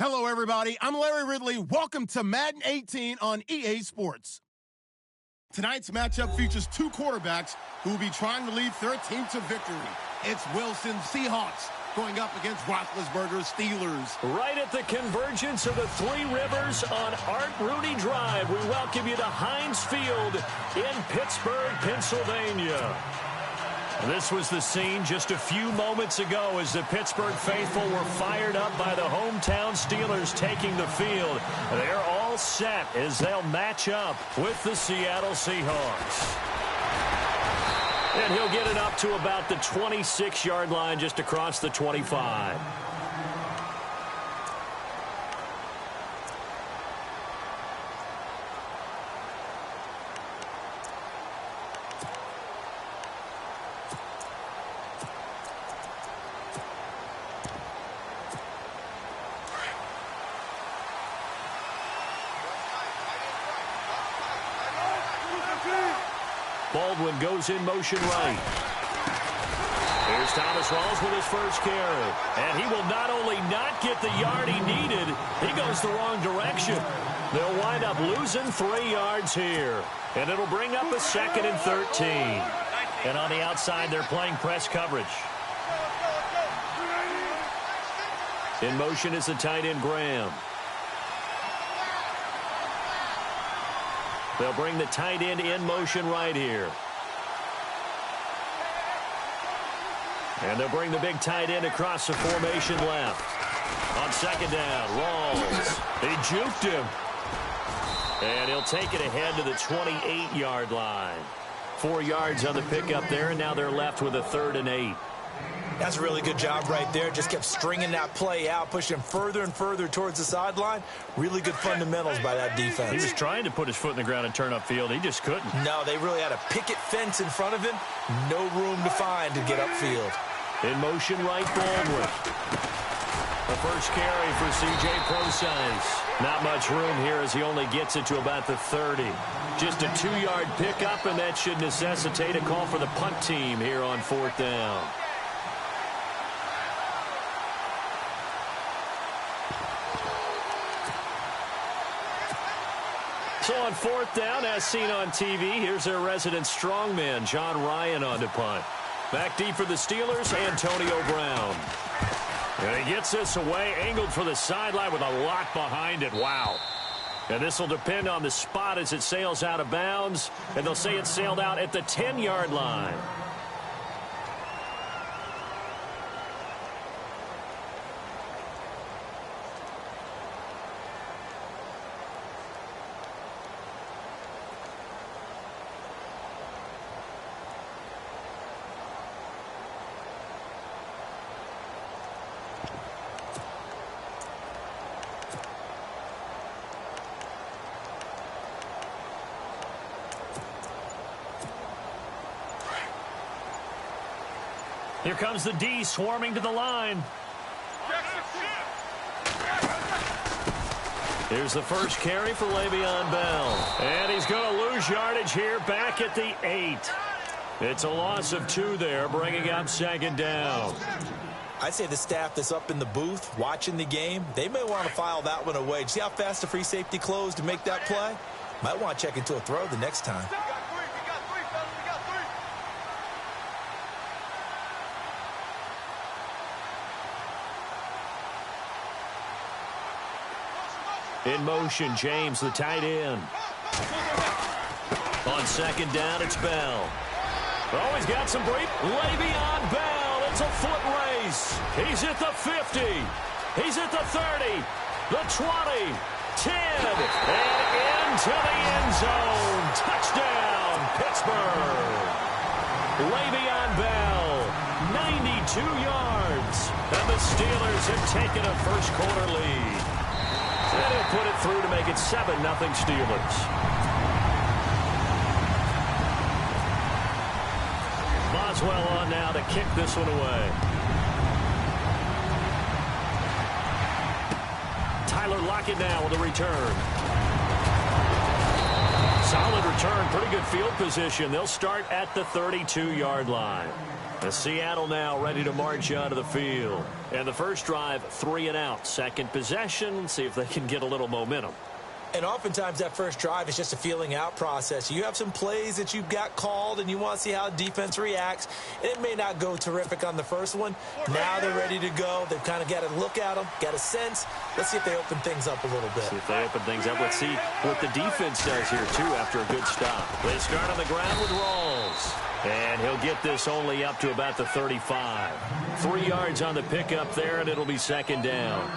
Hello, everybody. I'm Larry Ridley. Welcome to Madden 18 on EA Sports. Tonight's matchup features two quarterbacks who will be trying to lead their team to victory. It's Wilson Seahawks going up against Roethlisberger Steelers. Right at the convergence of the Three Rivers on Art Rooney Drive, we welcome you to Heinz Field in Pittsburgh, Pennsylvania. This was the scene just a few moments ago as the Pittsburgh faithful were fired up by the hometown Steelers taking the field. They're all set as they'll match up with the Seattle Seahawks. And he'll get it up to about the 26-yard line just across the 25. Baldwin goes in motion right. Here's Thomas Rawls with his first carry. And he will not only not get the yard he needed, he goes the wrong direction. They'll wind up losing 3 yards here. And it'll bring up a 2nd and 13. And on the outside, they're playing press coverage. In motion is the tight end, Graham. They'll bring the tight end in motion right here. And they'll bring the big tight end across the formation left. On 2nd down, Rawls. He juked him. And he'll take it ahead to the 28-yard line. 4 yards on the pickup there, and now they're left with a 3rd and 8. That's a really good job right there. Just kept stringing that play out, pushing further and further towards the sideline. Really good fundamentals by that defense. He was trying to put his foot in the ground and turn upfield. He just couldn't. No, they really had a picket fence in front of him. No room to find to get upfield. In motion right, Baldwin. The first carry for C.J. Procise. Not much room here as he only gets it to about the 30. Just a 2-yard pickup, and that should necessitate a call for the punt team here on 4th down. So on 4th down, as seen on TV, here's their resident strongman, John Ryan, on to punt. Back deep for the Steelers, Antonio Brown. And he gets this away, angled for the sideline with a lot behind it. Wow. And this will depend on the spot as it sails out of bounds. And they'll say it sailed out at the 10-yard line. Here comes the D swarming to the line. Here's the first carry for Le'Veon Bell. And he's going to lose yardage here back at the 8. It's a loss of 2 there, bringing up 2nd down. I'd say the staff that's up in the booth watching the game, they may want to file that one away. See how fast the free safety closed to make that play? Might want to check into a throw the next time. In motion, James, the tight end. On 2nd down, it's Bell. Oh, he's got some break. Le'Veon Bell. It's a foot race. He's at the 50. He's at the 30. The 20. 10. And into the end zone. Touchdown, Pittsburgh. Le'Veon Bell, 92 yards. And the Steelers have taken a first-quarter lead. And he'll put it through to make it 7-0 Steelers. Boswell on now to kick this one away. Tyler Lockett now with a return. Solid return, pretty good field position. They'll start at the 32-yard line. The Seattle now ready to march onto the field. And the first drive, 3 and out. Second possession, see if they can get a little momentum. And oftentimes that first drive is just a feeling out process. You have some plays that you've got called and you want to see how the defense reacts. It may not go terrific on the first one. Now they're ready to go. They've kind of got to look at them, got a sense. Let's see if they open things up a little bit. See if they open things up. Let's see what the defense does here, too, after a good stop. They start on the ground with Rawls. And he'll get this only up to about the 35. 3 yards on the pickup there, and it'll be second down.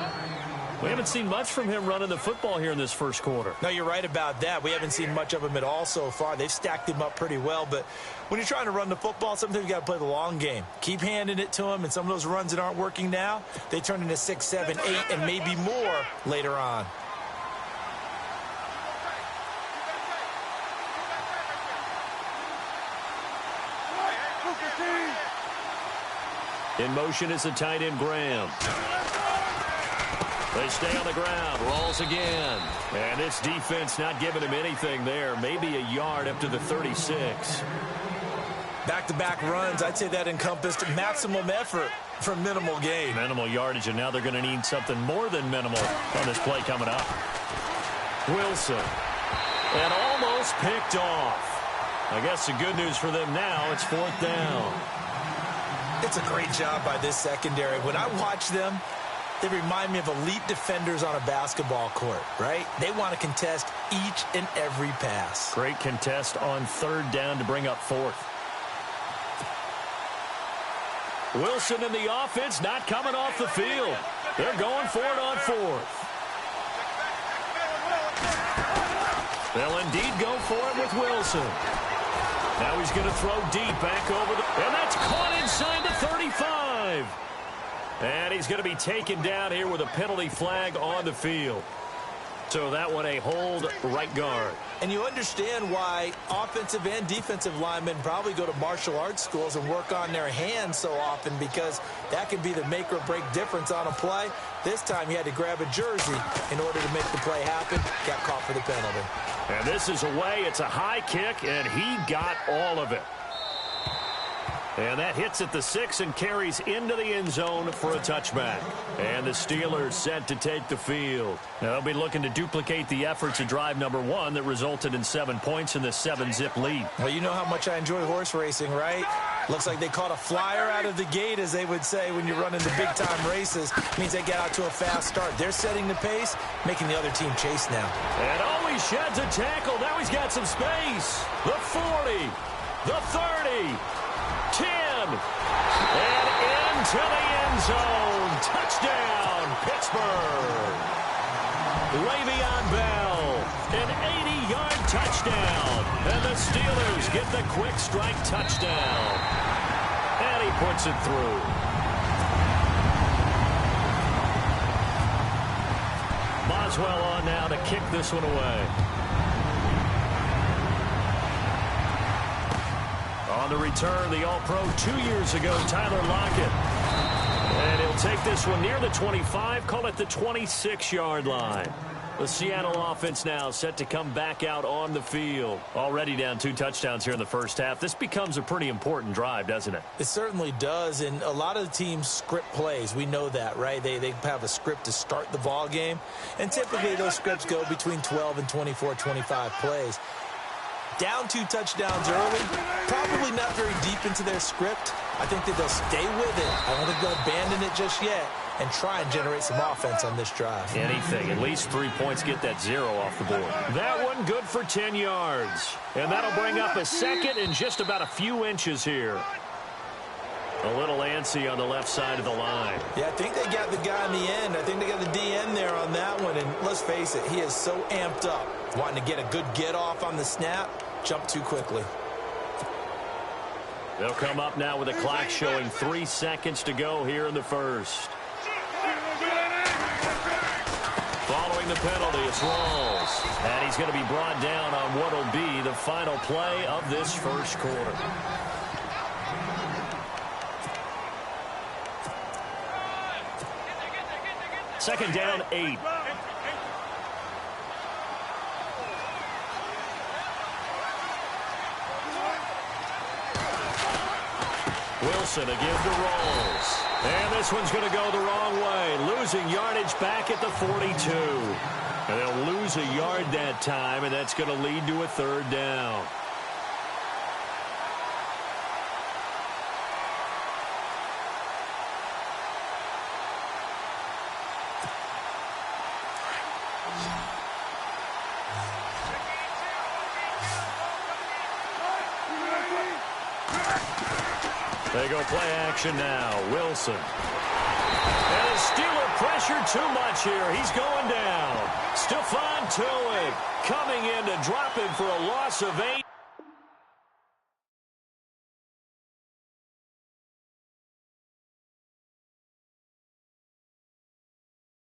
We haven't seen much from him running the football here in this first quarter. No, you're right about that. We haven't seen much of him at all so far. They've stacked him up pretty well, but when you're trying to run the football, sometimes you got to play the long game. Keep handing it to him, and some of those runs that aren't working now, they turn into 6, 7, 8, and maybe more later on. In motion is the tight end, Graham. They stay on the ground. Rolls again. And this defense not giving him anything there. Maybe a yard up to the 36. Back-to-back runs, I'd say that encompassed maximum effort for minimal gain. Minimal yardage, and now they're going to need something more than minimal on this play coming up. Wilson. And almost picked off. I guess the good news for them now, it's 4th down. It's a great job by this secondary. When I watch them, they remind me of elite defenders on a basketball court, right? They want to contest each and every pass. Great contest on 3rd down to bring up 4th. Wilson and the offense not coming off the field. They're going for it on 4th. They'll indeed go for it with Wilson. Now he's going to throw deep back over the... And that's caught inside the 35. And he's going to be taken down here with a penalty flag on the field. So that one a hold right guard. And you understand why offensive and defensive linemen probably go to martial arts schools and work on their hands so often, because that can be the make or break difference on a play. This time he had to grab a jersey in order to make the play happen. Got caught for the penalty. And this is away. It's a high kick, and he got all of it. And that hits at the 6 and carries into the end zone for a touchback. And the Steelers set to take the field. Now they'll be looking to duplicate the efforts of drive number 1 that resulted in 7 points in the 7-zip lead. Well, you know how much I enjoy horse racing, right? Looks like they caught a flyer out of the gate, as they would say when you're running the big-time races. Means they get out to a fast start. They're setting the pace, making the other team chase now. And he sheds a tackle. Now he's got some space. The 40, the 30. 10, and into the end zone. Touchdown, Pittsburgh. Le'Veon Bell, an 80-yard touchdown. And the Steelers get the quick strike touchdown. And he puts it through. Boswell on now to kick this one away. On the return, the All-Pro 2 years ago, Tyler Lockett. And he'll take this one near the 25, call it the 26-yard line. The Seattle offense now set to come back out on the field. Already down 2 touchdowns here in the first half. This becomes a pretty important drive, doesn't it? It certainly does, and a lot of the teams script plays. We know that, right? They have a script to start the ball game, and typically those scripts go between 12 and 24, 25 plays. Down 2 touchdowns early, probably not very deep into their script. I think that they'll stay with it. I don't think they'll abandon it just yet and try and generate some offense on this drive. Anything. At least 3 points, get that 0 off the board. That one good for 10 yards. And that'll bring up a second and just about a few inches here. A little antsy on the left side of the line. Yeah, I think they got the guy in the end. I think they got the DN there on that one. And let's face it, he is so amped up, wanting to get a good get off on the snap, jump too quickly. They'll come up now with a clock showing 3 seconds to go here in the first. Following the penalty, it's Rawls. And he's going to be brought down on what will be the final play of this first quarter. Second down, 8. Wilson again to Rolls. And this one's going to go the wrong way. Losing yardage back at the 42. And they'll lose a yard that time, and that's going to lead to a third down. They go play action now. Wilson. And the Steeler pressure too much here. He's going down. Stephon Tuitt coming in to drop him for a loss of 8.